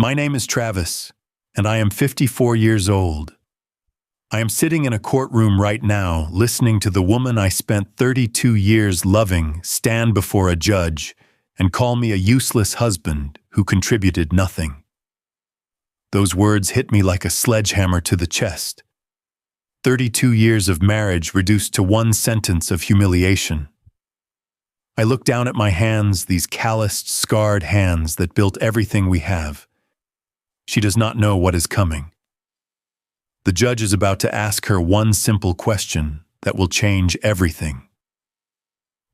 My name is Travis, and I am 54 years old. I am sitting in a courtroom right now, listening to the woman I spent 32 years loving stand before a judge and call me a useless husband who contributed nothing. Those words hit me like a sledgehammer to the chest. 32 years of marriage reduced to one sentence of humiliation. I look down at my hands, these calloused, scarred hands that built everything we have. She does not know what is coming. The judge is about to ask her one simple question that will change everything.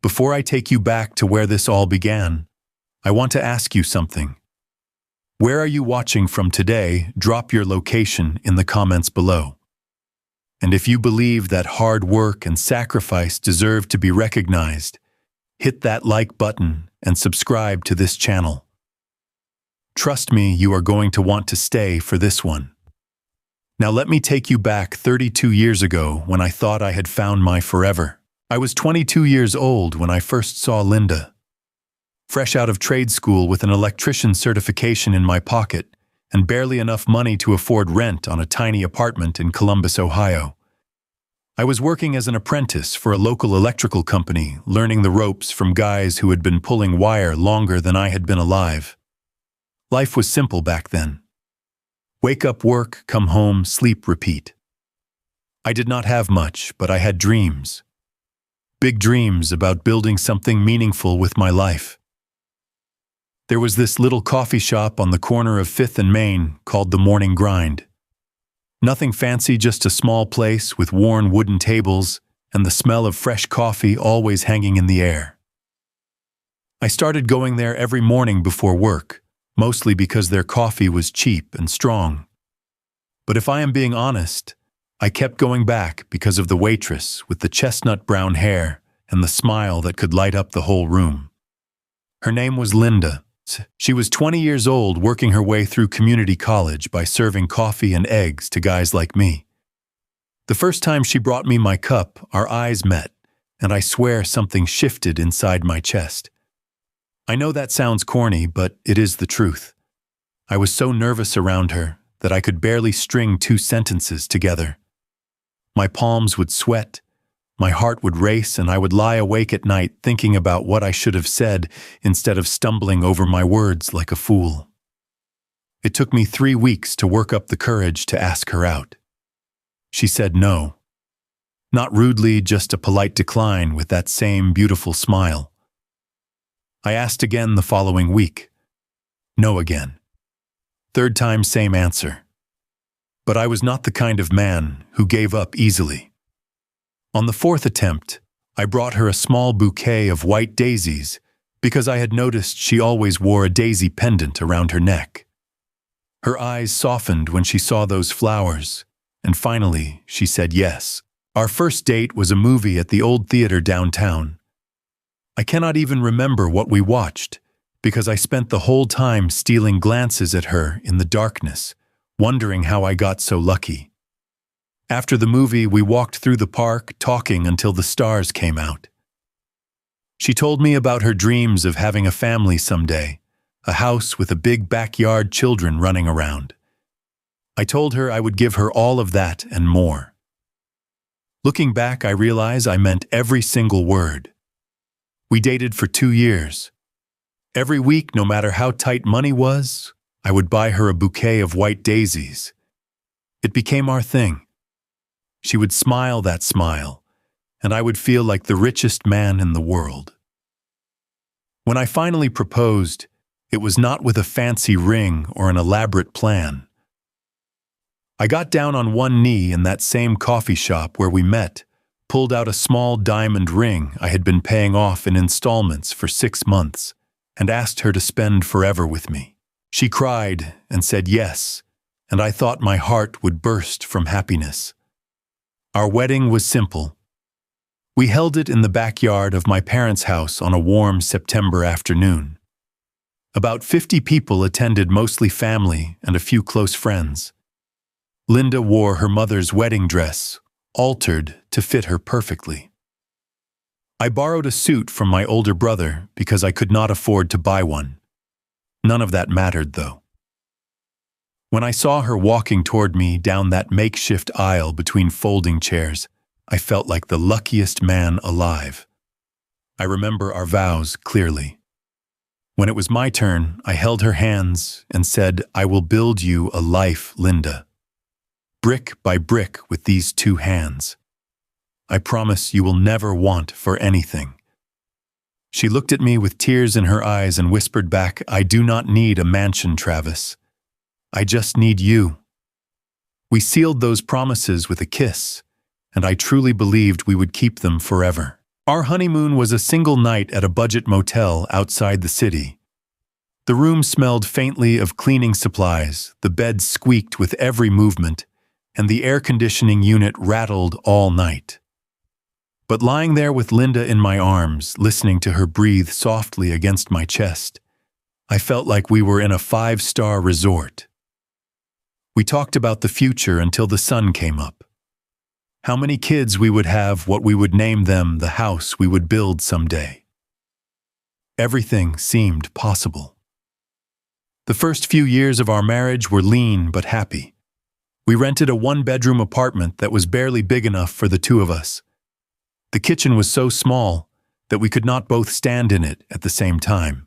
Before I take you back to where this all began, I want to ask you something. Where are you watching from today? Drop your location in the comments below. And if you believe that hard work and sacrifice deserve to be recognized, hit that like button and subscribe to this channel. Trust me, you are going to want to stay for this one. Now let me take you back 32 years ago when I thought I had found my forever. I was 22 years old when I first saw Linda. Fresh out of trade school with an electrician certification in my pocket and barely enough money to afford rent on a tiny apartment in Columbus, Ohio. I was working as an apprentice for a local electrical company, learning the ropes from guys who had been pulling wire longer than I had been alive. Life was simple back then. Wake up, work, come home, sleep, repeat. I did not have much, but I had dreams. Big dreams about building something meaningful with my life. There was this little coffee shop on the corner of 5th and Main called The Morning Grind. Nothing fancy, just a small place with worn wooden tables and the smell of fresh coffee always hanging in the air. I started going there every morning before work, mostly because their coffee was cheap and strong. But if I am being honest, I kept going back because of the waitress with the chestnut brown hair and the smile that could light up the whole room. Her name was Linda. She was 20 years old, working her way through community college by serving coffee and eggs to guys like me. The first time she brought me my cup, our eyes met, and I swear something shifted inside my chest. I know that sounds corny, but it is the truth. I was so nervous around her that I could barely string 2 sentences together. My palms would sweat, my heart would race, and I would lie awake at night thinking about what I should have said instead of stumbling over my words like a fool. It took me 3 weeks to work up the courage to ask her out. She said no. Not rudely, just a polite decline with that same beautiful smile. I asked again the following week. No again. 3rd time, same answer. But I was not the kind of man who gave up easily. On the 4th attempt, I brought her a small bouquet of white daisies because I had noticed she always wore a daisy pendant around her neck. Her eyes softened when she saw those flowers, and finally she said yes. Our first date was a movie at the old theater downtown. I cannot even remember what we watched because I spent the whole time stealing glances at her in the darkness, wondering how I got so lucky. After the movie, we walked through the park, talking until the stars came out. She told me about her dreams of having a family someday, a house with a big backyard, children running around. I told her I would give her all of that and more. Looking back, I realize I meant every single word. We dated for 2 years. Every week, no matter how tight money was, I would buy her a bouquet of white daisies. It became our thing. She would smile that smile, and I would feel like the richest man in the world. When I finally proposed, it was not with a fancy ring or an elaborate plan. I got down on one knee in that same coffee shop where we met, pulled out a small diamond ring I had been paying off in installments for 6 months, and asked her to spend forever with me. She cried and said yes, and I thought my heart would burst from happiness. Our wedding was simple. We held it in the backyard of my parents' house on a warm September afternoon. About 50 people attended, mostly family and a few close friends. Linda wore her mother's wedding dress, altered to fit her perfectly. I borrowed a suit from my older brother because I could not afford to buy one. None of that mattered, though. When I saw her walking toward me down that makeshift aisle between folding chairs, I felt like the luckiest man alive. I remember our vows clearly. When it was my turn, I held her hands and said, "I will build you a life, Linda. Brick by brick with these two hands. I promise you will never want for anything." She looked at me with tears in her eyes and whispered back, "I do not need a mansion, Travis. I just need you." We sealed those promises with a kiss, and I truly believed we would keep them forever. Our honeymoon was a single night at a budget motel outside the city. The room smelled faintly of cleaning supplies, the bed squeaked with every movement, and the air conditioning unit rattled all night. But lying there with Linda in my arms, listening to her breathe softly against my chest, I felt like we were in a 5-star resort. We talked about the future until the sun came up. How many kids we would have, what we would name them, the house we would build someday. Everything seemed possible. The first few years of our marriage were lean but happy. We rented a 1-bedroom apartment that was barely big enough for the two of us. The kitchen was so small that we could not both stand in it at the same time.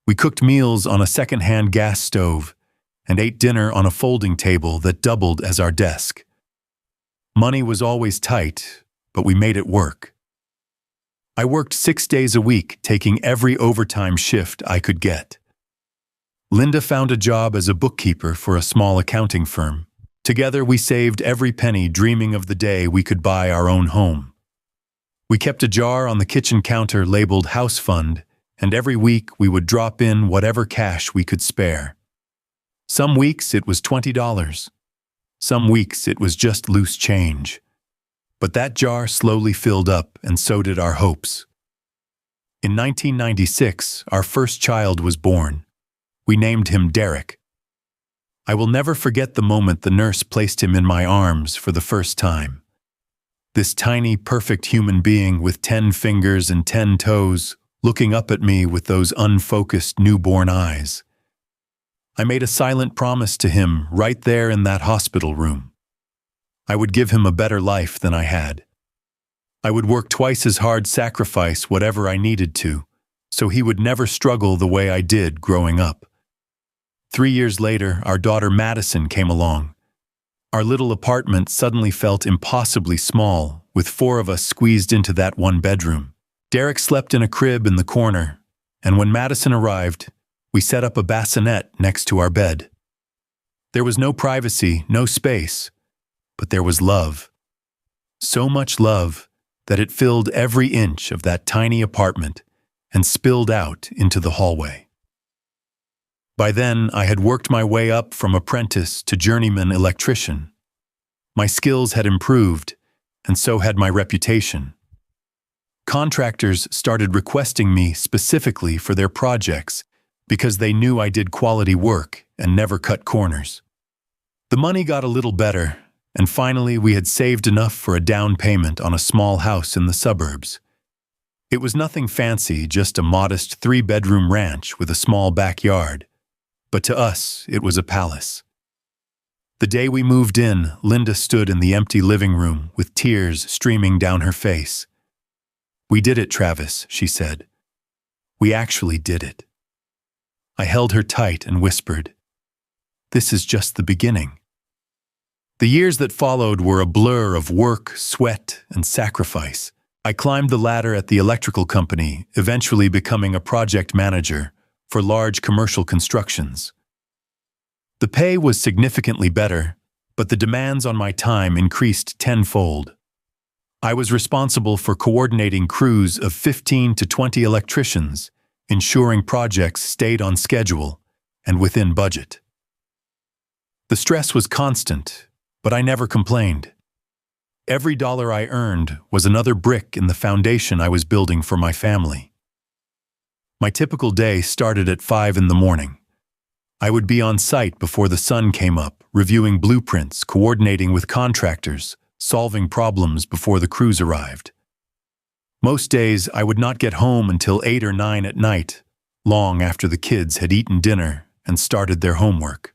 We cooked meals on a second-hand gas stove and ate dinner on a folding table that doubled as our desk. Money was always tight, but we made it work. I worked 6 days a week, taking every overtime shift I could get. Linda found a job as a bookkeeper for a small accounting firm. Together we saved every penny, dreaming of the day we could buy our own home. We kept a jar on the kitchen counter labeled House Fund, and every week we would drop in whatever cash we could spare. Some weeks it was $20. Some weeks it was just loose change. But that jar slowly filled up, and so did our hopes. In 1996, our first child was born. We named him Derek. I will never forget the moment the nurse placed him in my arms for the first time. This tiny, perfect human being with 10 fingers and 10 toes, looking up at me with those unfocused newborn eyes. I made a silent promise to him right there in that hospital room. I would give him a better life than I had. I would work twice as hard, sacrifice whatever I needed to, so he would never struggle the way I did growing up. 3 years later, our daughter Madison came along. Our little apartment suddenly felt impossibly small, with 4 of us squeezed into that 1 bedroom. Derek slept in a crib in the corner, and when Madison arrived, we set up a bassinet next to our bed. There was no privacy, no space, but there was love. So much love that it filled every inch of that tiny apartment and spilled out into the hallway. By then, I had worked my way up from apprentice to journeyman electrician. My skills had improved, and so had my reputation. Contractors started requesting me specifically for their projects because they knew I did quality work and never cut corners. The money got a little better, and finally we had saved enough for a down payment on a small house in the suburbs. It was nothing fancy, just a modest 3-bedroom ranch with a small backyard. But to us, it was a palace. The day we moved in, Linda stood in the empty living room with tears streaming down her face. "We did it, Travis," she said. "We actually did it." I held her tight and whispered, "This is just the beginning." The years that followed were a blur of work, sweat, and sacrifice. I climbed the ladder at the electrical company, eventually becoming a project manager for large commercial constructions. The pay was significantly better, but the demands on my time increased tenfold. I was responsible for coordinating crews of 15 to 20 electricians, ensuring projects stayed on schedule and within budget. The stress was constant, but I never complained. Every dollar I earned was another brick in the foundation I was building for my family. My typical day started at 5 in the morning. I would be on site before the sun came up, reviewing blueprints, coordinating with contractors, solving problems before the crews arrived. Most days, I would not get home until 8 or 9 at night, long after the kids had eaten dinner and started their homework.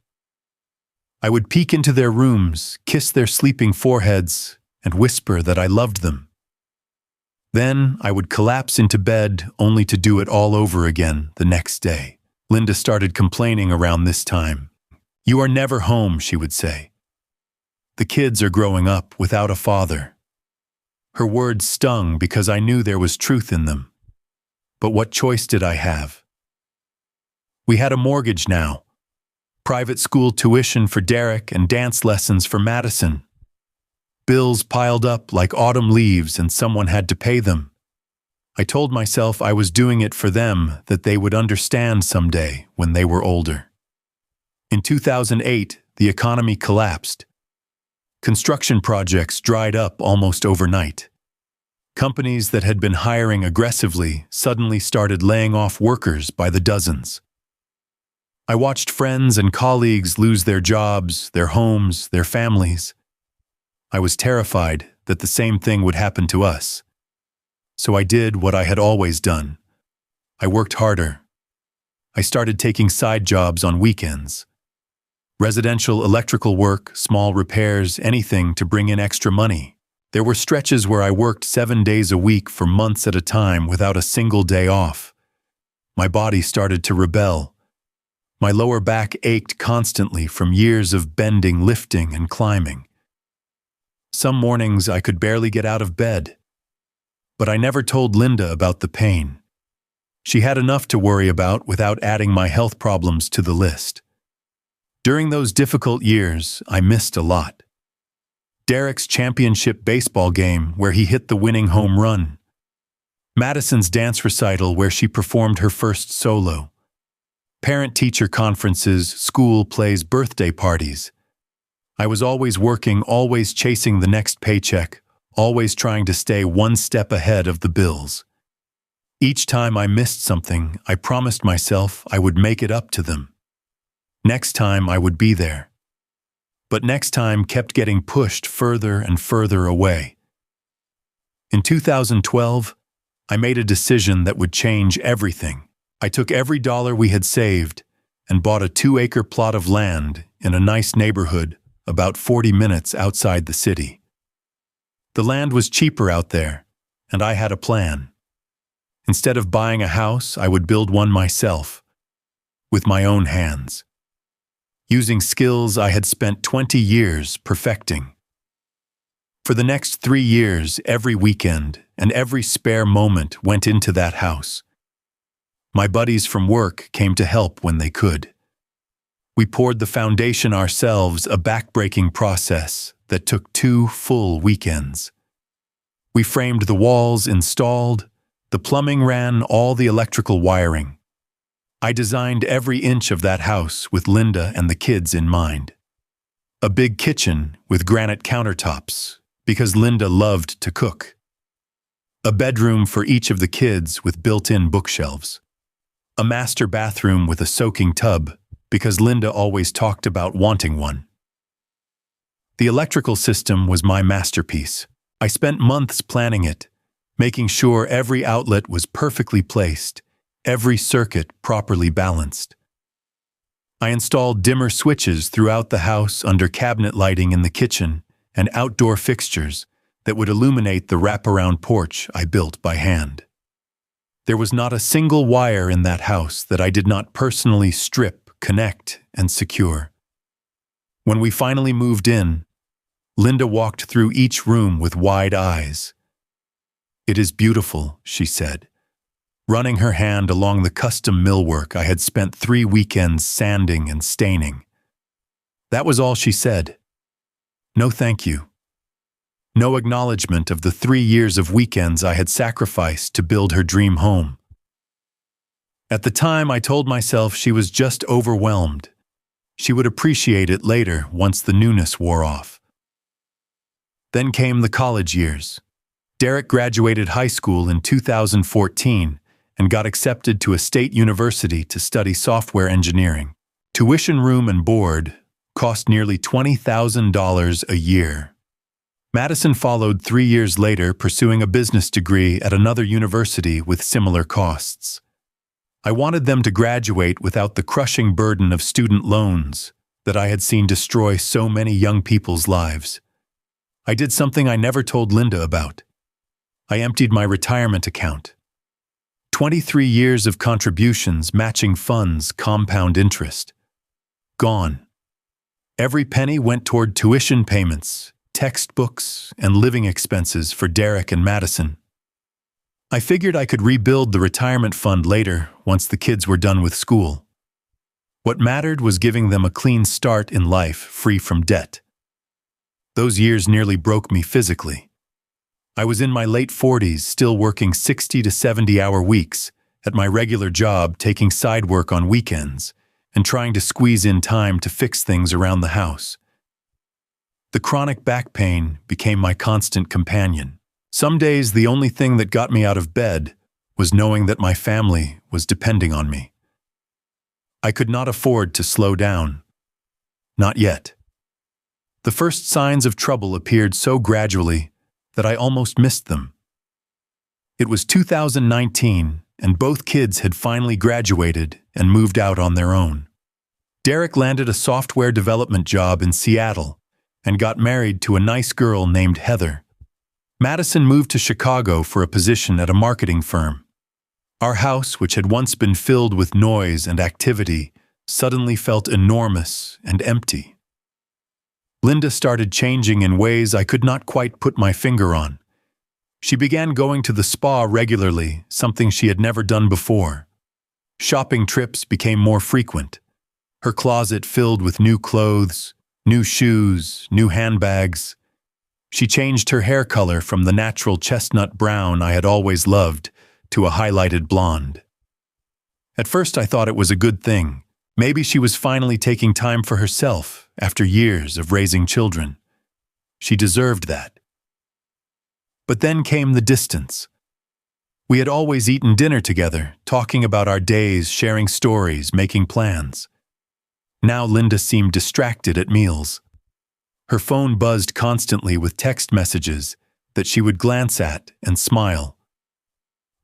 I would peek into their rooms, kiss their sleeping foreheads, and whisper that I loved them. Then I would collapse into bed only to do it all over again the next day. Linda started complaining around this time. "You are never home," she would say. "The kids are growing up without a father." Her words stung because I knew there was truth in them. But what choice did I have? We had a mortgage now. Private school tuition for Derek and dance lessons for Madison. Bills piled up like autumn leaves and someone had to pay them. I told myself I was doing it for them, that they would understand someday when they were older. In 2008, the economy collapsed. Construction projects dried up almost overnight. Companies that had been hiring aggressively suddenly started laying off workers by the dozens. I watched friends and colleagues lose their jobs, their homes, their families. I was terrified that the same thing would happen to us. So I did what I had always done. I worked harder. I started taking side jobs on weekends. Residential electrical work, small repairs, anything to bring in extra money. There were stretches where I worked 7 days a week for months at a time without a single day off. My body started to rebel. My lower back ached constantly from years of bending, lifting, and climbing. Some mornings I could barely get out of bed. But I never told Linda about the pain. She had enough to worry about without adding my health problems to the list. During those difficult years, I missed a lot. Derek's championship baseball game where he hit the winning home run. Madison's dance recital where she performed her first solo. Parent-teacher conferences, school plays, birthday parties. I was always working, always chasing the next paycheck, always trying to stay one step ahead of the bills. Each time I missed something, I promised myself I would make it up to them. Next time I would be there. But next time kept getting pushed further and further away. In 2012, I made a decision that would change everything. I took every dollar we had saved and bought a 2-acre plot of land in a nice neighborhood about 40 minutes outside the city. The land was cheaper out there, and I had a plan. Instead of buying a house, I would build one myself, with my own hands, using skills I had spent 20 years perfecting. For the next 3 years, every weekend and every spare moment went into that house. My buddies from work came to help when they could. We poured the foundation ourselves, a back-breaking process that took 2 full weekends. We framed the walls, installed, the plumbing ran, all the electrical wiring. I designed every inch of that house with Linda and the kids in mind. A big kitchen with granite countertops, because Linda loved to cook. A bedroom for each of the kids with built-in bookshelves. A master bathroom with a soaking tub, because Linda always talked about wanting one. The electrical system was my masterpiece. I spent months planning it, making sure every outlet was perfectly placed, every circuit properly balanced. I installed dimmer switches throughout the house under cabinet lighting in the kitchen and outdoor fixtures that would illuminate the wraparound porch I built by hand. There was not a single wire in that house that I did not personally strip, connect, and secure. When we finally moved in, Linda walked through each room with wide eyes. "It is beautiful," she said, running her hand along the custom millwork I had spent 3 weekends sanding and staining. That was all she said. No thank you. No acknowledgement of the 3 years of weekends I had sacrificed to build her dream home. At the time, I told myself she was just overwhelmed. She would appreciate it later once the newness wore off. Then came the college years. Derek graduated high school in 2014 and got accepted to a state university to study software engineering. Tuition, room, and board cost nearly $20,000 a year. Madison followed 3 years later, pursuing a business degree at another university with similar costs. I wanted them to graduate without the crushing burden of student loans, that I had seen destroy so many young people's lives. I did something I never told Linda about. I emptied my retirement account. 23 years of contributions, matching funds, compound interest. Gone. Every penny went toward tuition payments, textbooks, and living expenses for Derek and Madison. I figured I could rebuild the retirement fund later, once the kids were done with school. What mattered was giving them a clean start in life, free from debt. Those years nearly broke me physically. I was in my late 40s, still working 60 to 70-hour weeks, at my regular job, taking side work on weekends, and trying to squeeze in time to fix things around the house. The chronic back pain became my constant companion. Some days, the only thing that got me out of bed was knowing that my family was depending on me. I could not afford to slow down. Not yet. The first signs of trouble appeared so gradually that I almost missed them. It was 2019, and both kids had finally graduated and moved out on their own. Derek landed a software development job in Seattle and got married to a nice girl named Heather. Madison moved to Chicago for a position at a marketing firm. Our house, which had once been filled with noise and activity, suddenly felt enormous and empty. Linda started changing in ways I could not quite put my finger on. She began going to the spa regularly, something she had never done before. Shopping trips became more frequent. Her closet filled with new clothes, new shoes, new handbags. She changed her hair color from the natural chestnut brown I had always loved to a highlighted blonde. At first I thought it was a good thing. Maybe she was finally taking time for herself after years of raising children. She deserved that. But then came the distance. We had always eaten dinner together, talking about our days, sharing stories, making plans. Now Linda seemed distracted at meals. Her phone buzzed constantly with text messages that she would glance at and smile.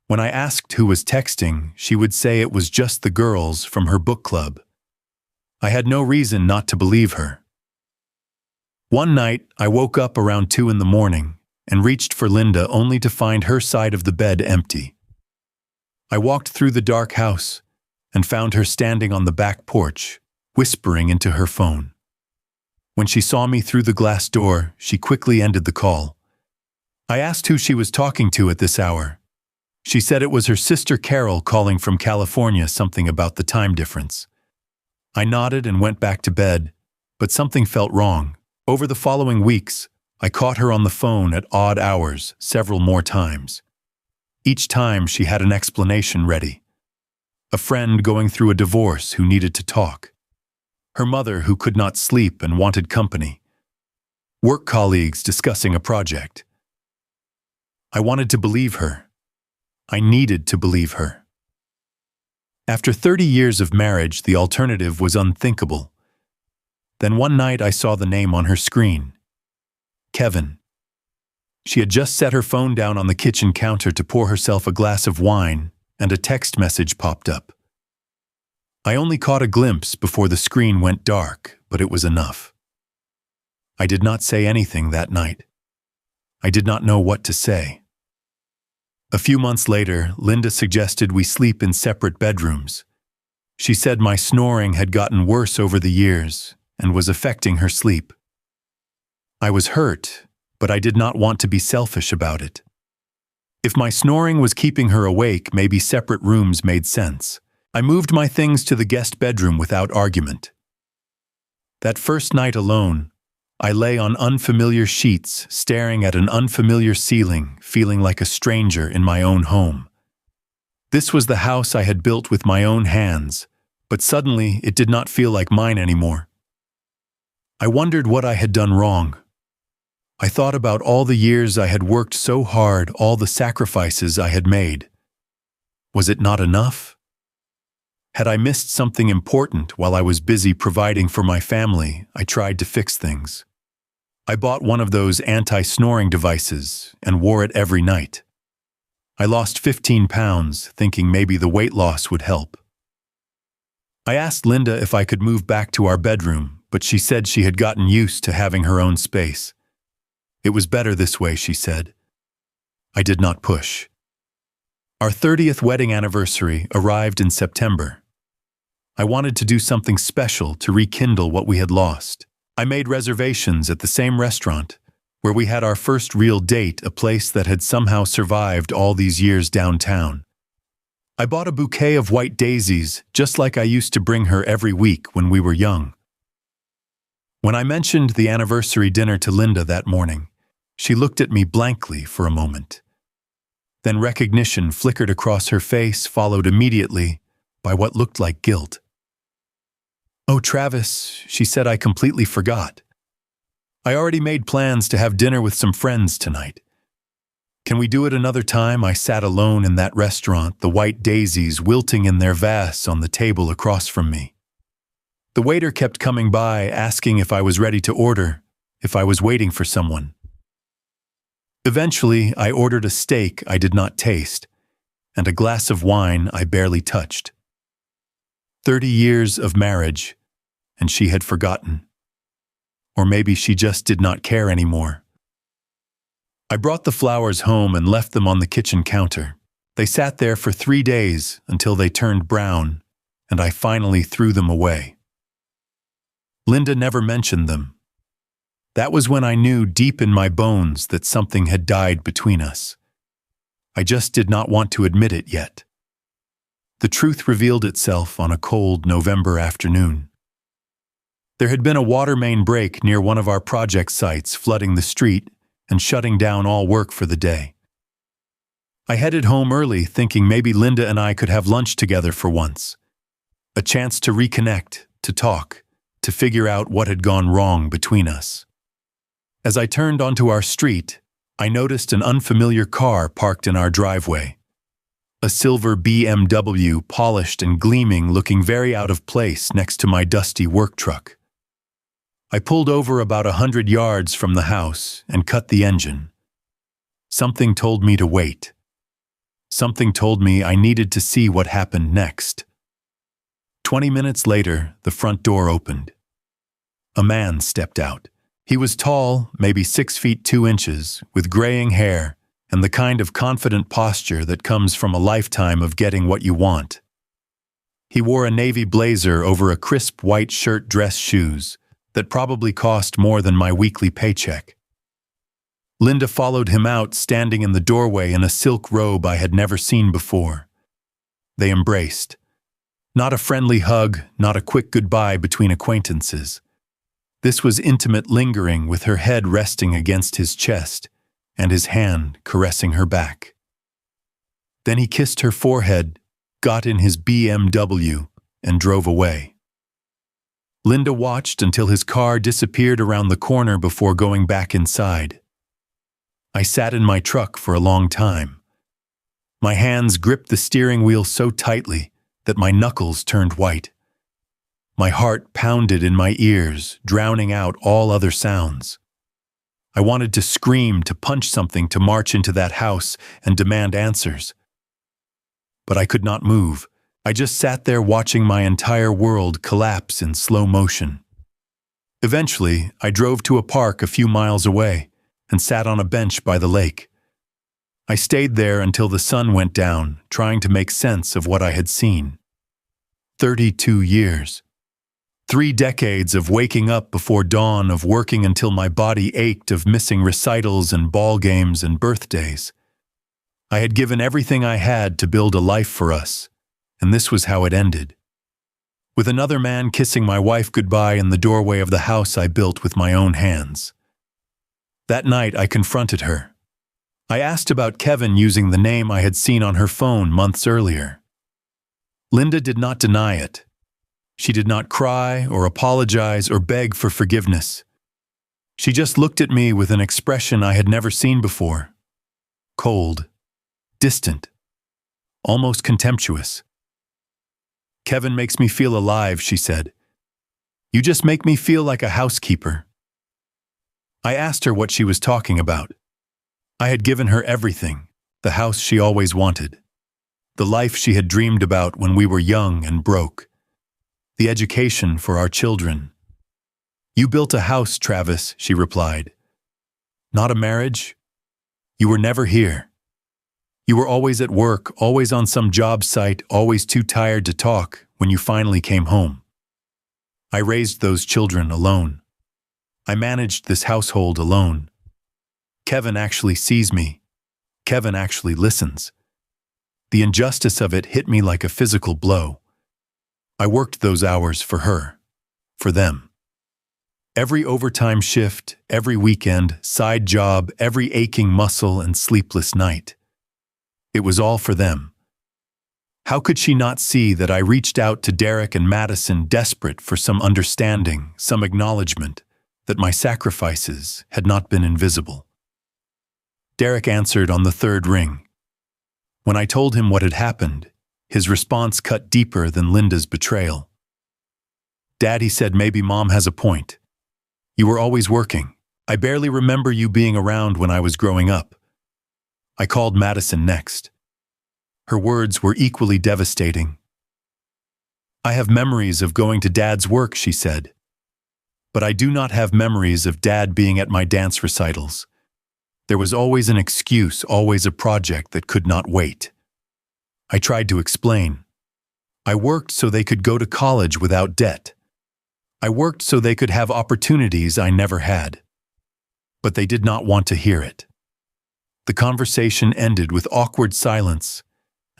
When I asked who was texting, she would say it was just the girls from her book club. I had no reason not to believe her. One night, I woke up around 2 in the morning and reached for Linda only to find her side of the bed empty. I walked through the dark house and found her standing on the back porch, whispering into her phone. When she saw me through the glass door, she quickly ended the call. I asked who she was talking to at this hour. She said it was her sister Carol calling from California, something about the time difference. I nodded and went back to bed, but something felt wrong. Over the following weeks, I caught her on the phone at odd hours several more times. Each time she had an explanation ready. A friend going through a divorce who needed to talk. Her mother who could not sleep and wanted company. Work colleagues discussing a project. I wanted to believe her. I needed to believe her. After 30 years of marriage, the alternative was unthinkable. Then one night I saw the name on her screen. Kevin. She had just set her phone down on the kitchen counter to pour herself a glass of wine, and a text message popped up. I only caught a glimpse before the screen went dark, but it was enough. I did not say anything that night. I did not know what to say. A few months later, Linda suggested we sleep in separate bedrooms. She said my snoring had gotten worse over the years and was affecting her sleep. I was hurt, but I did not want to be selfish about it. If my snoring was keeping her awake, maybe separate rooms made sense. I moved my things to the guest bedroom without argument. That first night alone, I lay on unfamiliar sheets, staring at an unfamiliar ceiling, feeling like a stranger in my own home. This was the house I had built with my own hands, but suddenly it did not feel like mine anymore. I wondered what I had done wrong. I thought about all the years I had worked so hard, all the sacrifices I had made. Was it not enough? Had I missed something important while I was busy providing for my family? I tried to fix things. I bought one of those anti-snoring devices and wore it every night. I lost 15 pounds, thinking maybe the weight loss would help. I asked Linda if I could move back to our bedroom, but she said she had gotten used to having her own space. It was better this way, she said. I did not push. Our 30th wedding anniversary arrived in September. I wanted to do something special to rekindle what we had lost. I made reservations at the same restaurant where we had our first real date, a place that had somehow survived all these years downtown. I bought a bouquet of white daisies, just like I used to bring her every week when we were young. When I mentioned the anniversary dinner to Linda that morning, she looked at me blankly for a moment. Then recognition flickered across her face, followed immediately by what looked like guilt. "Oh, Travis," she said, "I completely forgot. I already made plans to have dinner with some friends tonight. Can we do it another time?" I sat alone in that restaurant, the white daisies wilting in their vase on the table across from me. The waiter kept coming by, asking if I was ready to order, if I was waiting for someone. Eventually, I ordered a steak I did not taste, and a glass of wine I barely touched. 30 years of marriage, and she had forgotten. Or maybe she just did not care anymore. I brought the flowers home and left them on the kitchen counter. They sat there for 3 days until they turned brown, and I finally threw them away. Linda never mentioned them. That was when I knew deep in my bones that something had died between us. I just did not want to admit it yet. The truth revealed itself on a cold November afternoon. There had been a water main break near one of our project sites, flooding the street and shutting down all work for the day. I headed home early, thinking maybe Linda and I could have lunch together for once. A chance to reconnect, to talk, to figure out what had gone wrong between us. As I turned onto our street, I noticed an unfamiliar car parked in our driveway. A silver BMW, polished and gleaming, looking very out of place next to my dusty work truck. I pulled over about 100 yards from the house and cut the engine. Something told me to wait. Something told me I needed to see what happened next. 20 minutes later, the front door opened. A man stepped out. He was tall, maybe 6 feet 2 inches, with graying hair and the kind of confident posture that comes from a lifetime of getting what you want. He wore a navy blazer over a crisp white shirt, dress shoes that probably cost more than my weekly paycheck. Linda followed him out, standing in the doorway in a silk robe I had never seen before. They embraced. Not a friendly hug, not a quick goodbye between acquaintances. This was intimate lingering, with her head resting against his chest and his hand caressing her back. Then he kissed her forehead, got in his BMW, and drove away. Linda watched until his car disappeared around the corner before going back inside. I sat in my truck for a long time. My hands gripped the steering wheel so tightly that my knuckles turned white. My heart pounded in my ears, drowning out all other sounds. I wanted to scream, to punch something, to march into that house and demand answers. But I could not move. I just sat there watching my entire world collapse in slow motion. Eventually, I drove to a park a few miles away and sat on a bench by the lake. I stayed there until the sun went down, trying to make sense of what I had seen. 32 years. 3 decades of waking up before dawn, of working until my body ached, of missing recitals and ball games and birthdays. I had given everything I had to build a life for us, and this was how it ended. With another man kissing my wife goodbye in the doorway of the house I built with my own hands. That night I confronted her. I asked about Kevin using the name I had seen on her phone months earlier. Linda did not deny it. She did not cry or apologize or beg for forgiveness. She just looked at me with an expression I had never seen before. Cold, distant, almost contemptuous. "Kevin makes me feel alive," she said. "You just make me feel like a housekeeper." I asked her what she was talking about. I had given her everything, the house she always wanted, the life she had dreamed about when we were young and broke, the education for our children. "You built a house, Travis," she replied. "Not a marriage? You were never here. You were always at work, always on some job site, always too tired to talk when you finally came home. I raised those children alone. I managed this household alone. Kevin actually sees me. Kevin actually listens. The injustice of it hit me like a physical blow. I worked those hours for her, for them. Every overtime shift, every weekend, side job, every aching muscle and sleepless night. It was all for them. How could she not see that I reached out to Derek and Madison desperate for some understanding, some acknowledgement that my sacrifices had not been invisible? Derek answered on the third ring. When I told him what had happened, his response cut deeper than Linda's betrayal. "Dad," he said, "maybe Mom has a point. You were always working. I barely remember you being around when I was growing up." I called Madison next. Her words were equally devastating. "I have memories of going to Dad's work," she said. "But I do not have memories of Dad being at my dance recitals. There was always an excuse, always a project that could not wait." I tried to explain. I worked so they could go to college without debt. I worked so they could have opportunities I never had. But they did not want to hear it. The conversation ended with awkward silence,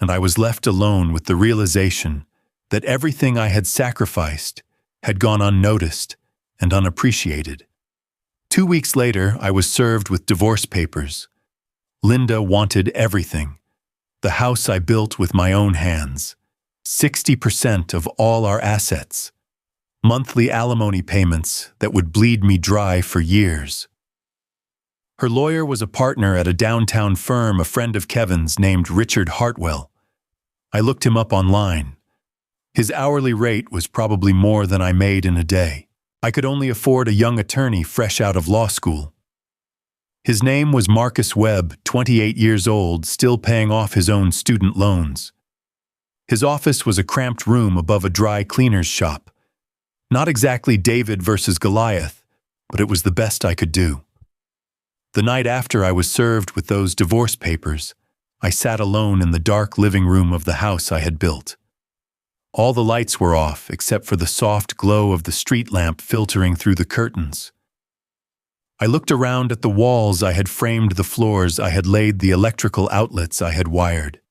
and I was left alone with the realization that everything I had sacrificed had gone unnoticed and unappreciated. 2 weeks later, I was served with divorce papers. Linda wanted everything. The house I built with my own hands. 60% of all our assets. Monthly alimony payments that would bleed me dry for years. Her lawyer was a partner at a downtown firm, a friend of Kevin's named Richard Hartwell. I looked him up online. His hourly rate was probably more than I made in a day. I could only afford a young attorney fresh out of law school. His name was Marcus Webb, 28 years old, still paying off his own student loans. His office was a cramped room above a dry cleaner's shop. Not exactly David versus Goliath, but it was the best I could do. The night after I was served with those divorce papers, I sat alone in the dark living room of the house I had built. All the lights were off except for the soft glow of the street lamp filtering through the curtains. I looked around at the walls I had framed, the floors I had laid, the electrical outlets I had wired.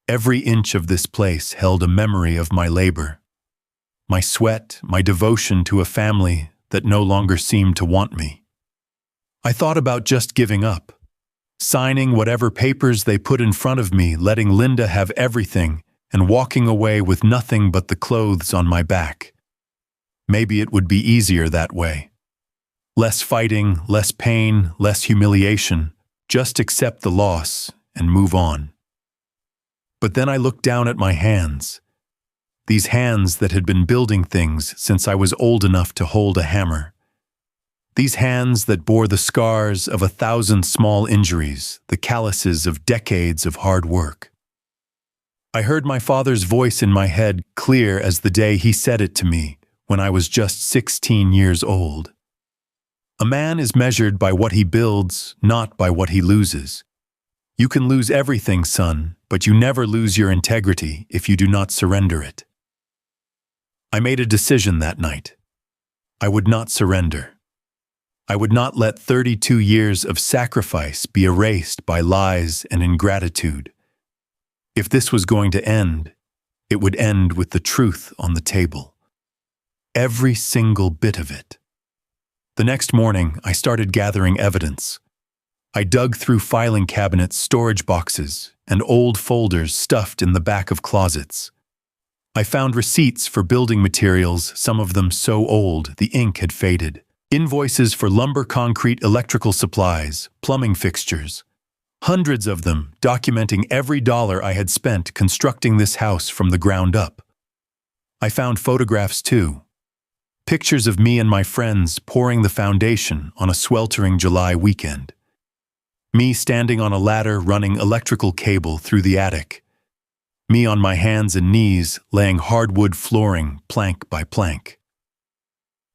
Every inch of this place held a memory of my labor, my sweat, my devotion to a family that no longer seemed to want me. I thought about just giving up, signing whatever papers they put in front of me, letting Linda have everything, and walking away with nothing but the clothes on my back. Maybe it would be easier that way. Less fighting, less pain, less humiliation. Just accept the loss and move on. But then I looked down at my hands. These hands that had been building things since I was old enough to hold a hammer. These hands that bore the scars of 1,000 small injuries, the calluses of decades of hard work. I heard my father's voice in my head, clear as the day he said it to me when I was just 16 years old. A man is measured by what he builds, not by what he loses. You can lose everything, son, but you never lose your integrity if you do not surrender it. I made a decision that night. I would not surrender. I would not let 32 years of sacrifice be erased by lies and ingratitude. If this was going to end, it would end with the truth on the table. Every single bit of it. The next morning, I started gathering evidence. I dug through filing cabinets, storage boxes, and old folders stuffed in the back of closets. I found receipts for building materials, some of them so old the ink had faded. Invoices for lumber, concrete, electrical supplies, plumbing fixtures. Hundreds of them documenting every dollar I had spent constructing this house from the ground up. I found photographs too. Pictures of me and my friends pouring the foundation on a sweltering July weekend. Me standing on a ladder running electrical cable through the attic. Me on my hands and knees laying hardwood flooring plank by plank.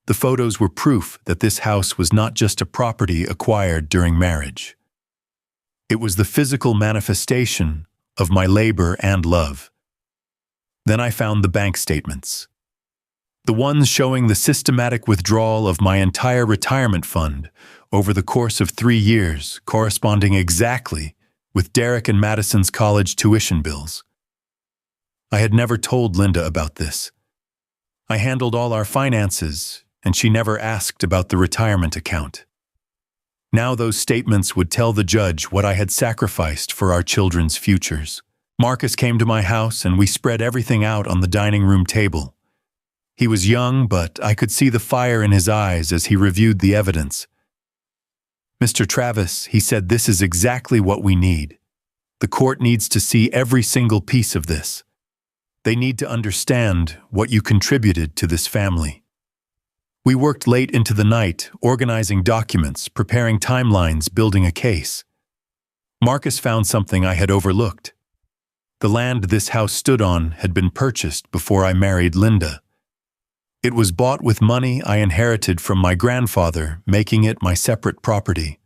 The photos were proof that this house was not just a property acquired during marriage. It was the physical manifestation of my labor and love. Then I found the bank statements. The ones showing the systematic withdrawal of my entire retirement fund over the course of 3 years, corresponding exactly with Derek and Madison's college tuition bills. I had never told Linda about this. I handled all our finances, and she never asked about the retirement account. Now those statements would tell the judge what I had sacrificed for our children's futures. Marcus came to my house and we spread everything out on the dining room table. He was young, but I could see the fire in his eyes as he reviewed the evidence. "Mr. Travis," he said, "this is exactly what we need. The court needs to see every single piece of this. They need to understand what you contributed to this family." We worked late into the night, organizing documents, preparing timelines, building a case. Marcus found something I had overlooked. The land this house stood on had been purchased before I married Linda. It was bought with money I inherited from my grandfather, making it my separate property.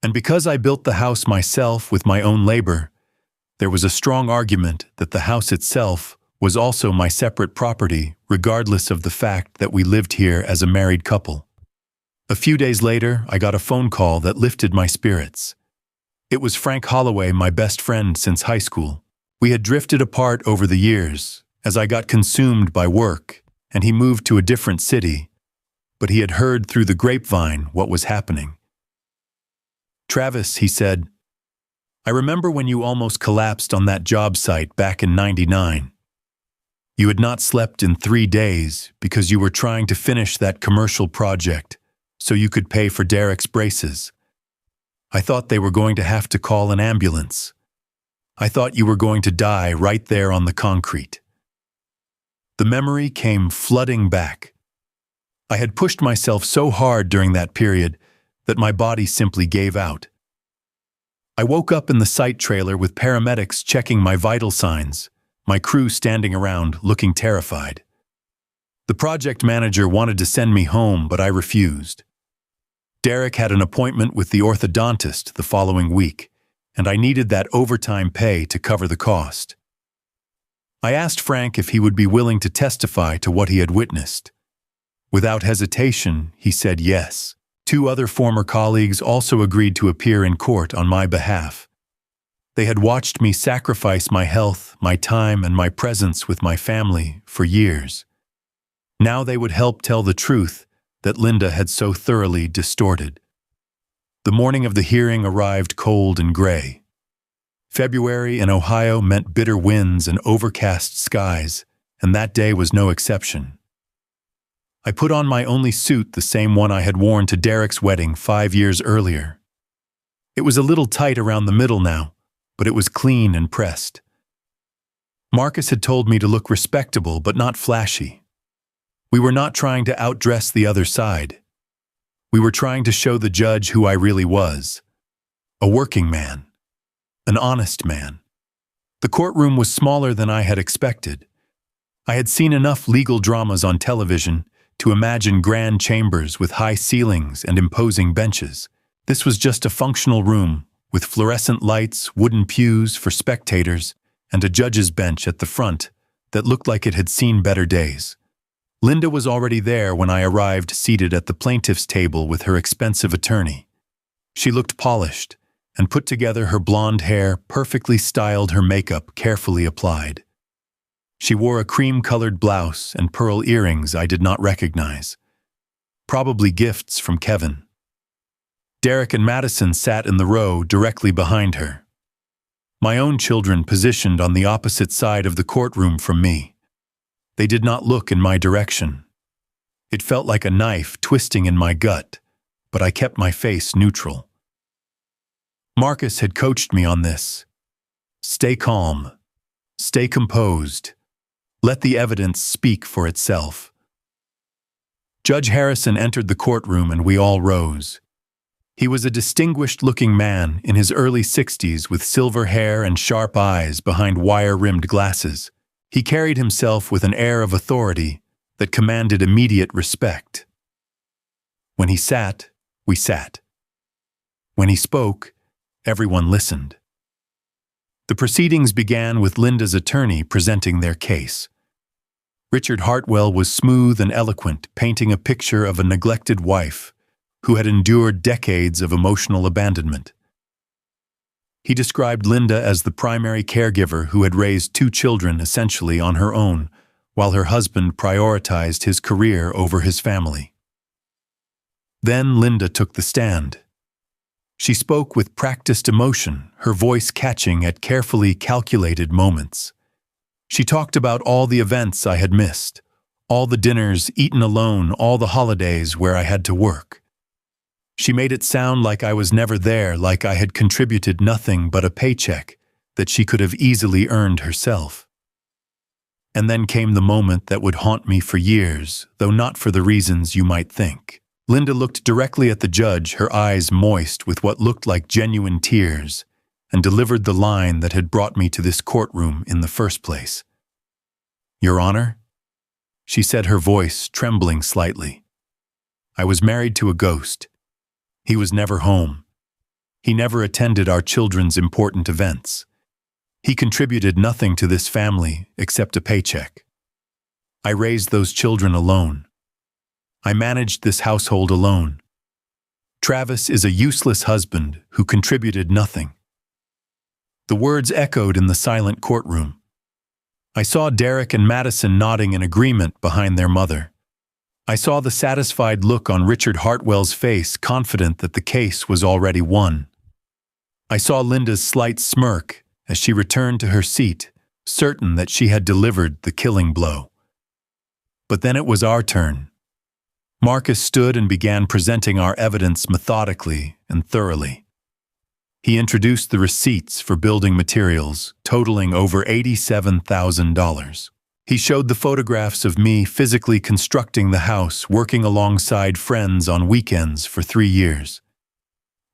And because I built the house myself with my own labor, there was a strong argument that the house itself was also my separate property, regardless of the fact that we lived here as a married couple. A few days later, I got a phone call that lifted my spirits. It was Frank Holloway, my best friend since high school. We had drifted apart over the years, as I got consumed by work, and he moved to a different city, but he had heard through the grapevine what was happening. "Travis," he said, "I remember when you almost collapsed on that job site back in '99. You had not slept in 3 days because you were trying to finish that commercial project so you could pay for Derek's braces. I thought they were going to have to call an ambulance. I thought you were going to die right there on the concrete." The memory came flooding back. I had pushed myself so hard during that period that my body simply gave out. I woke up in the site trailer with paramedics checking my vital signs, my crew standing around looking terrified. The project manager wanted to send me home, but I refused. Derek had an appointment with the orthodontist the following week, and I needed that overtime pay to cover the cost. I asked Frank if he would be willing to testify to what he had witnessed. Without hesitation, he said yes. 2 other former colleagues also agreed to appear in court on my behalf. They had watched me sacrifice my health, my time, and my presence with my family for years. Now they would help tell the truth that Linda had so thoroughly distorted. The morning of the hearing arrived cold and gray. February in Ohio meant bitter winds and overcast skies, and that day was no exception. I put on my only suit, the same one I had worn to Derek's wedding 5 years earlier. It was a little tight around the middle now, but it was clean and pressed. Marcus had told me to look respectable but not flashy. We were not trying to outdress the other side. We were trying to show the judge who I really was. A working man. An honest man. The courtroom was smaller than I had expected. I had seen enough legal dramas on television to imagine grand chambers with high ceilings and imposing benches. This was just a functional room with fluorescent lights, wooden pews for spectators, and a judge's bench at the front that looked like it had seen better days. Linda was already there when I arrived, seated at the plaintiff's table with her expensive attorney. She looked polished and put together, her blonde hair perfectly styled, her makeup carefully applied. She wore a cream-colored blouse and pearl earrings I did not recognize. Probably gifts from Kevin. Derek and Madison sat in the row directly behind her. My own children positioned on the opposite side of the courtroom from me. They did not look in my direction. It felt like a knife twisting in my gut, but I kept my face neutral. Marcus had coached me on this. Stay calm. Stay composed. Let the evidence speak for itself. Judge Harrison entered the courtroom and we all rose. He was a distinguished-looking man in his early 60s with silver hair and sharp eyes behind wire-rimmed glasses. He carried himself with an air of authority that commanded immediate respect. When he sat, we sat. When he spoke, everyone listened. The proceedings began with Linda's attorney presenting their case. Richard Hartwell was smooth and eloquent, painting a picture of a neglected wife who had endured decades of emotional abandonment. He described Linda as the primary caregiver who had raised 2 children essentially on her own, while her husband prioritized his career over his family. Then Linda took the stand. She spoke with practiced emotion, her voice catching at carefully calculated moments. She talked about all the events I had missed, all the dinners eaten alone, all the holidays where I had to work. She made it sound like I was never there, like I had contributed nothing but a paycheck that she could have easily earned herself. And then came the moment that would haunt me for years, though not for the reasons you might think. Linda looked directly at the judge, her eyes moist with what looked like genuine tears, and delivered the line that had brought me to this courtroom in the first place. "Your Honor," she said, her voice trembling slightly. "I was married to a ghost. He was never home. He never attended our children's important events. He contributed nothing to this family except a paycheck. I raised those children alone. I managed this household alone. Travis is a useless husband who contributed nothing." The words echoed in the silent courtroom. I saw Derek and Madison nodding in agreement behind their mother. I saw the satisfied look on Richard Hartwell's face, confident that the case was already won. I saw Linda's slight smirk as she returned to her seat, certain that she had delivered the killing blow. But then it was our turn. Marcus stood and began presenting our evidence methodically and thoroughly. He introduced the receipts for building materials, totaling over $87,000. He showed the photographs of me physically constructing the house, working alongside friends on weekends for 3 years.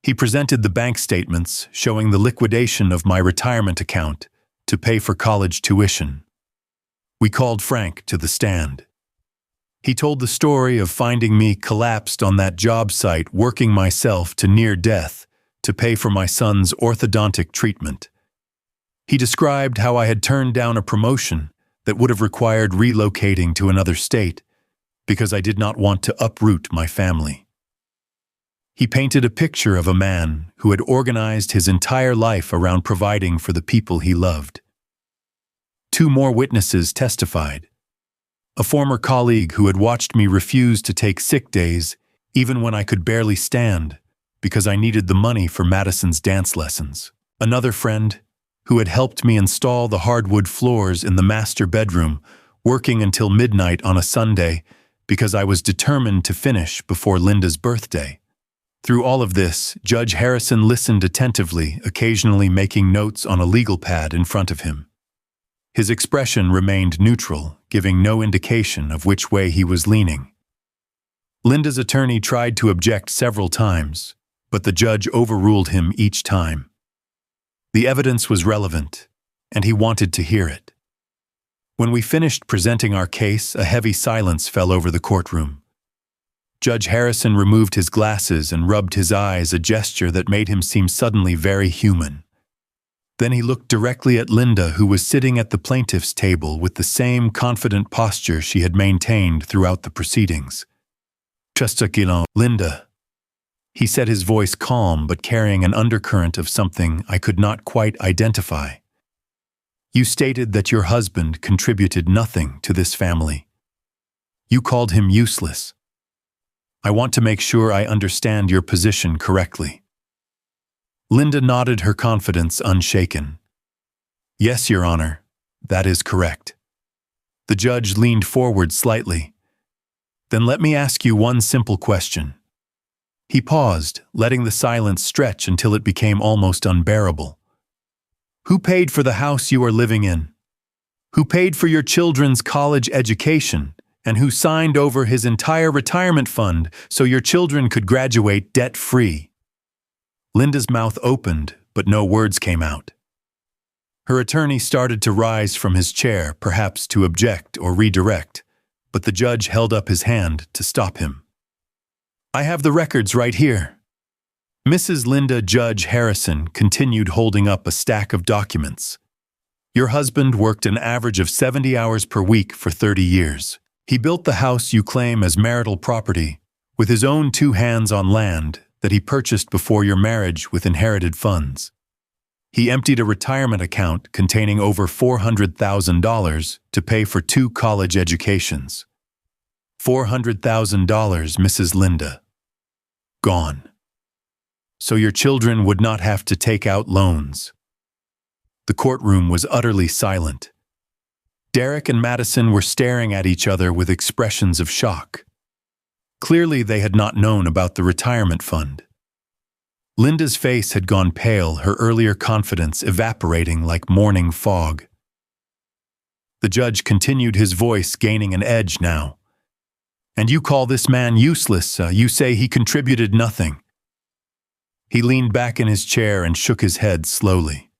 He presented the bank statements showing the liquidation of my retirement account to pay for college tuition. We called Frank to the stand. He told the story of finding me collapsed on that job site, working myself to near death to pay for my son's orthodontic treatment. He described how I had turned down a promotion that would have required relocating to another state because I did not want to uproot my family. He painted a picture of a man who had organized his entire life around providing for the people he loved. 2 more witnesses testified. A former colleague who had watched me refuse to take sick days even when I could barely stand because I needed the money for Madison's dance lessons. Another friend who had helped me install the hardwood floors in the master bedroom, working until midnight on a Sunday because I was determined to finish before Linda's birthday. Through all of this, Judge Harrison listened attentively, occasionally making notes on a legal pad in front of him. His expression remained neutral, giving no indication of which way he was leaning. Linda's attorney tried to object several times, but the judge overruled him each time. The evidence was relevant, and he wanted to hear it. When we finished presenting our case, a heavy silence fell over the courtroom. Judge Harrison removed his glasses and rubbed his eyes, a gesture that made him seem suddenly very human. Then he looked directly at Linda, who was sitting at the plaintiff's table with the same confident posture she had maintained throughout the proceedings. "Linda," he said, his voice calm but carrying an undercurrent of something I could not quite identify. "You stated that your husband contributed nothing to this family. You called him useless. I want to make sure I understand your position correctly." Linda nodded, her confidence unshaken. "Yes, Your Honor, that is correct." The judge leaned forward slightly. "Then let me ask you one simple question." He paused, letting the silence stretch until it became almost unbearable. "Who paid for the house you are living in? Who paid for your children's college education? And who signed over his entire retirement fund so your children could graduate debt-free?" Linda's mouth opened, but no words came out. Her attorney started to rise from his chair, perhaps to object or redirect, but the judge held up his hand to stop him. "I have the records right here." Mrs. Linda Judge Harrison continued holding up a stack of documents. "Your husband worked an average of 70 hours per week for 30 years. He built the house you claim as marital property with his own 2 hands on land that he purchased before your marriage with inherited funds. He emptied a retirement account containing over $400,000 to pay for 2 college educations. $400,000, Mrs. Linda. Gone. So your children would not have to take out loans." The courtroom was utterly silent. Derek and Madison were staring at each other with expressions of shock. Clearly, they had not known about the retirement fund. Linda's face had gone pale, her earlier confidence evaporating like morning fog. The judge continued, his voice gaining an edge now. "And you call this man useless? You say he contributed nothing." He leaned back in his chair and shook his head slowly.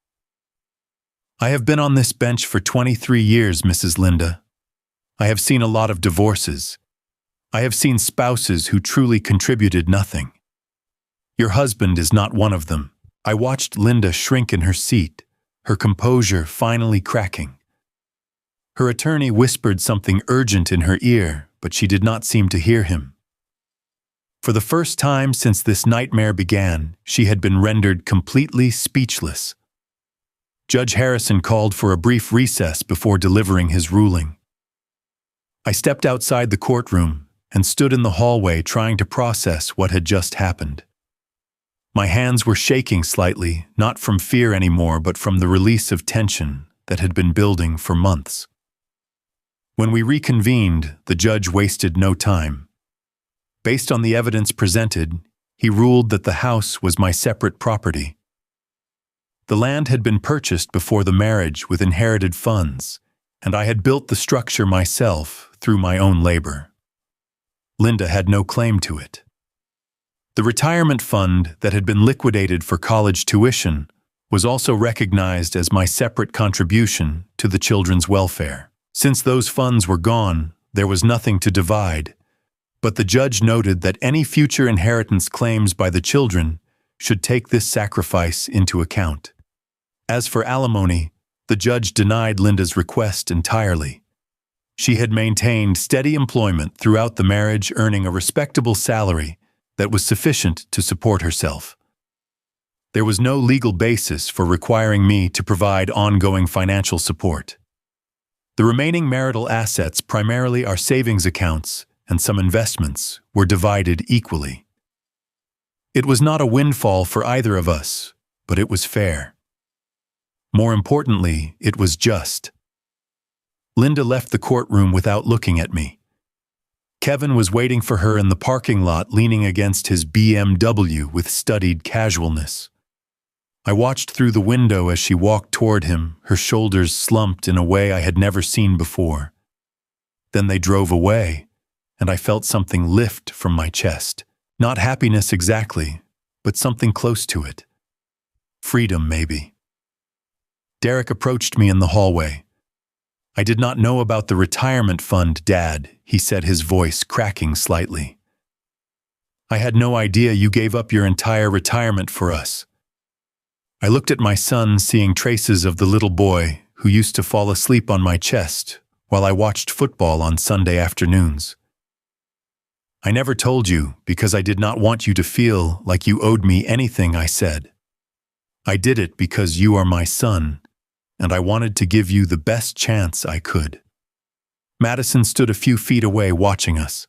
"I have been on this bench for 23 years, Mrs. Linda. I have seen a lot of divorces. I have seen spouses who truly contributed nothing. Your husband is not one of them." I watched Linda shrink in her seat, her composure finally cracking. Her attorney whispered something urgent in her ear, but she did not seem to hear him. For the first time since this nightmare began, she had been rendered completely speechless. Judge Harrison called for a brief recess before delivering his ruling. I stepped outside the courtroom and stood in the hallway trying to process what had just happened. My hands were shaking slightly, not from fear anymore, but from the release of tension that had been building for months. When we reconvened, the judge wasted no time. Based on the evidence presented, he ruled that the house was my separate property. The land had been purchased before the marriage with inherited funds, and I had built the structure myself through my own labor. Linda had no claim to it. The retirement fund that had been liquidated for college tuition was also recognized as my separate contribution to the children's welfare. Since those funds were gone, there was nothing to divide, but the judge noted that any future inheritance claims by the children should take this sacrifice into account. As for alimony, the judge denied Linda's request entirely. She had maintained steady employment throughout the marriage, earning a respectable salary that was sufficient to support herself. There was no legal basis for requiring me to provide ongoing financial support. The remaining marital assets, primarily our savings accounts and some investments, were divided equally. It was not a windfall for either of us, but it was fair. More importantly, it was just. Linda left the courtroom without looking at me. Kevin was waiting for her in the parking lot, leaning against his BMW with studied casualness. I watched through the window as she walked toward him, her shoulders slumped in a way I had never seen before. Then they drove away, and I felt something lift from my chest. Not happiness exactly, but something close to it. Freedom, maybe. Derek approached me in the hallway. "I did not know about the retirement fund, Dad," he said, his voice cracking slightly. "I had no idea you gave up your entire retirement for us." I looked at my son, seeing traces of the little boy who used to fall asleep on my chest while I watched football on Sunday afternoons. "I never told you because I did not want you to feel like you owed me anything," I said. "I did it because you are my son, and I wanted to give you the best chance I could." Madison stood a few feet away watching us.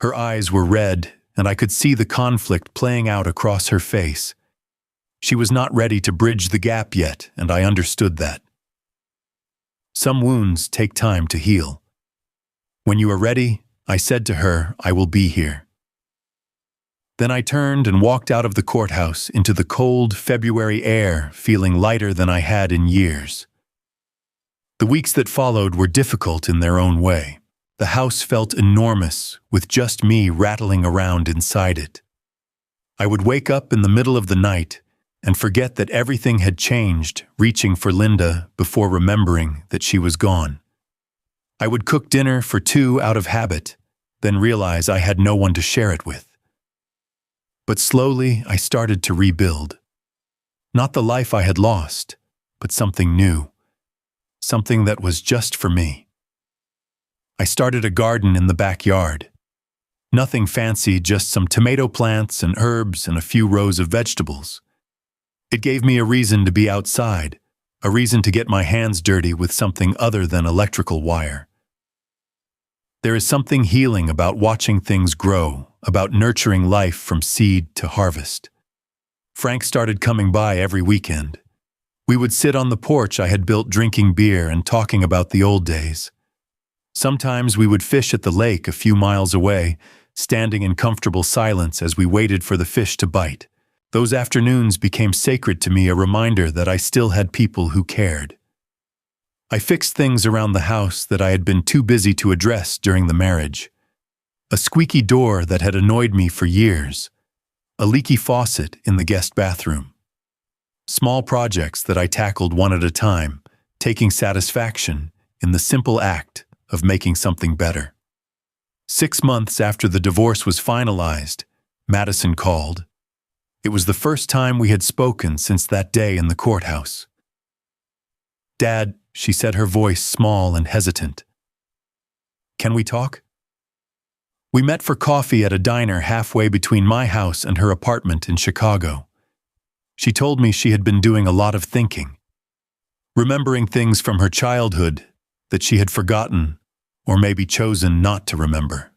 Her eyes were red, and I could see the conflict playing out across her face. She was not ready to bridge the gap yet, and I understood that. Some wounds take time to heal. "When you are ready," I said to her, "I will be here." Then I turned and walked out of the courthouse into the cold February air, feeling lighter than I had in years. The weeks that followed were difficult in their own way. The house felt enormous, with just me rattling around inside it. I would wake up in the middle of the night and forget that everything had changed, reaching for Linda before remembering that she was gone. I would cook dinner for two out of habit, then realize I had no one to share it with. But slowly, I started to rebuild. Not the life I had lost, but something new. Something that was just for me. I started a garden in the backyard. Nothing fancy, just some tomato plants and herbs and a few rows of vegetables. It gave me a reason to be outside, a reason to get my hands dirty with something other than electrical wire. There is something healing about watching things grow, about nurturing life from seed to harvest. Frank started coming by every weekend. We would sit on the porch I had built drinking beer and talking about the old days. Sometimes we would fish at the lake a few miles away, standing in comfortable silence as we waited for the fish to bite. Those afternoons became sacred to me, a reminder that I still had people who cared. I fixed things around the house that I had been too busy to address during the marriage. A squeaky door that had annoyed me for years. A leaky faucet in the guest bathroom. Small projects that I tackled one at a time, taking satisfaction in the simple act of making something better. 6 months after the divorce was finalized, Madison called. It was the first time we had spoken since that day in the courthouse. "Dad," she said, her voice small and hesitant. "Can we talk?" We met for coffee at a diner halfway between my house and her apartment in Chicago. She told me she had been doing a lot of thinking, remembering things from her childhood that she had forgotten or maybe chosen not to remember.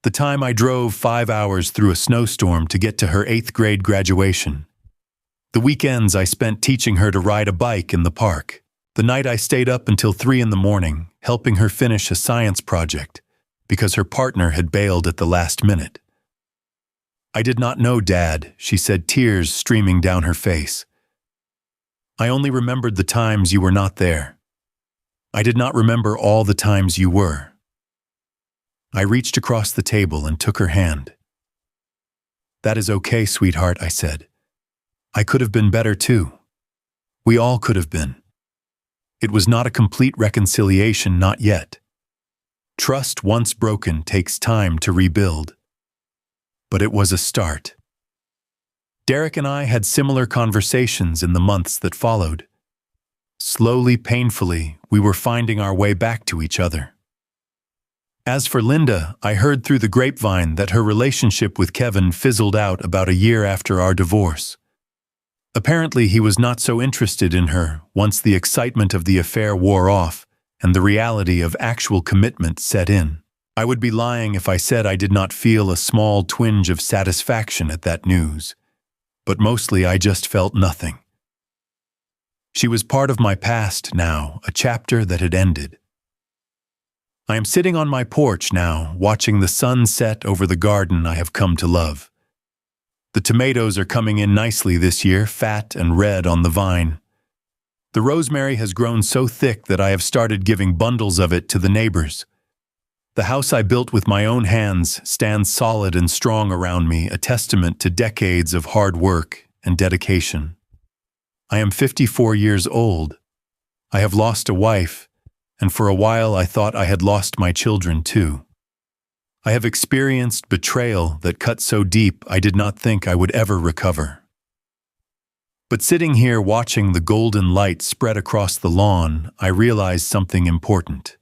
The time I drove 5 hours through a snowstorm to get to her 8th grade graduation. The weekends I spent teaching her to ride a bike in the park. The night I stayed up until 3 in the morning, helping her finish a science project, because her partner had bailed at the last minute. "I did not know, Dad," she said, tears streaming down her face. "I only remembered the times you were not there. I did not remember all the times you were." I reached across the table and took her hand. "That is okay, sweetheart," I said. "I could have been better too. We all could have been. It was not a complete reconciliation, not yet. Trust once broken takes time to rebuild. But it was a start." Derek and I had similar conversations in the months that followed. Slowly, painfully, we were finding our way back to each other. As for Linda, I heard through the grapevine that her relationship with Kevin fizzled out about a year after our divorce. Apparently, he was not so interested in her once the excitement of the affair wore off and the reality of actual commitment set in. I would be lying if I said I did not feel a small twinge of satisfaction at that news, but mostly I just felt nothing. She was part of my past now, a chapter that had ended. I am sitting on my porch now, watching the sun set over the garden I have come to love. The tomatoes are coming in nicely this year, fat and red on the vine. The rosemary has grown so thick that I have started giving bundles of it to the neighbors. The house I built with my own hands stands solid and strong around me, a testament to decades of hard work and dedication. I am 54 years old. I have lost a wife, and for a while I thought I had lost my children too. I have experienced betrayal that cut so deep I did not think I would ever recover. But sitting here watching the golden light spread across the lawn, I realized something important.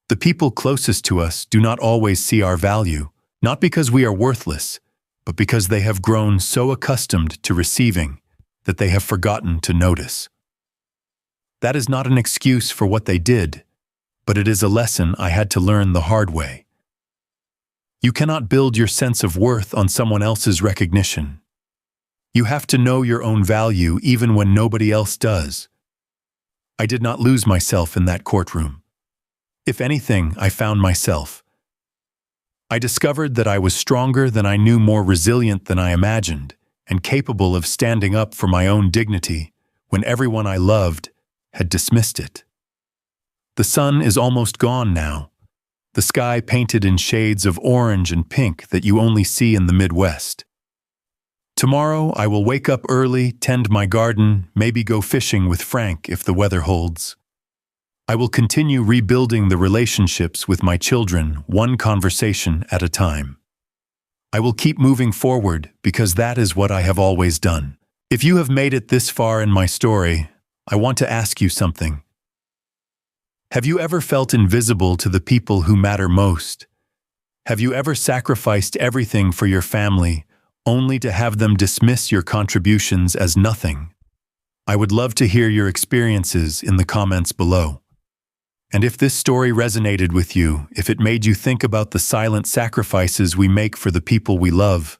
The people closest to us do not always see our value, not because we are worthless, but because they have grown so accustomed to receiving that they have forgotten to notice. That is not an excuse for what they did, but it is a lesson I had to learn the hard way. You cannot build your sense of worth on someone else's recognition. You have to know your own value even when nobody else does. I did not lose myself in that courtroom. If anything, I found myself. I discovered that I was stronger than I knew, more resilient than I imagined, and capable of standing up for my own dignity when everyone I loved had dismissed it. The sun is almost gone now, the sky painted in shades of orange and pink that you only see in the Midwest. Tomorrow I will wake up early, tend my garden, maybe go fishing with Frank if the weather holds. I will continue rebuilding the relationships with my children, one conversation at a time. I will keep moving forward because that is what I have always done. If you have made it this far in my story, I want to ask you something. Have you ever felt invisible to the people who matter most? Have you ever sacrificed everything for your family, only to have them dismiss your contributions as nothing? I would love to hear your experiences in the comments below. And if this story resonated with you, if it made you think about the silent sacrifices we make for the people we love,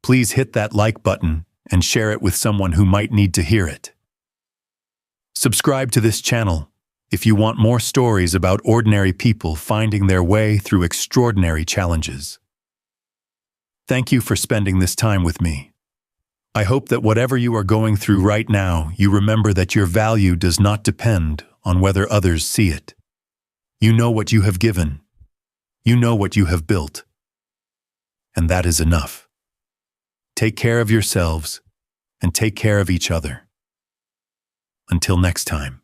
please hit that like button and share it with someone who might need to hear it. Subscribe to this channel if you want more stories about ordinary people finding their way through extraordinary challenges. Thank you for spending this time with me. I hope that whatever you are going through right now, you remember that your value does not depend on whether others see it. You know what you have given. You know what you have built. And that is enough. Take care of yourselves and take care of each other. Until next time.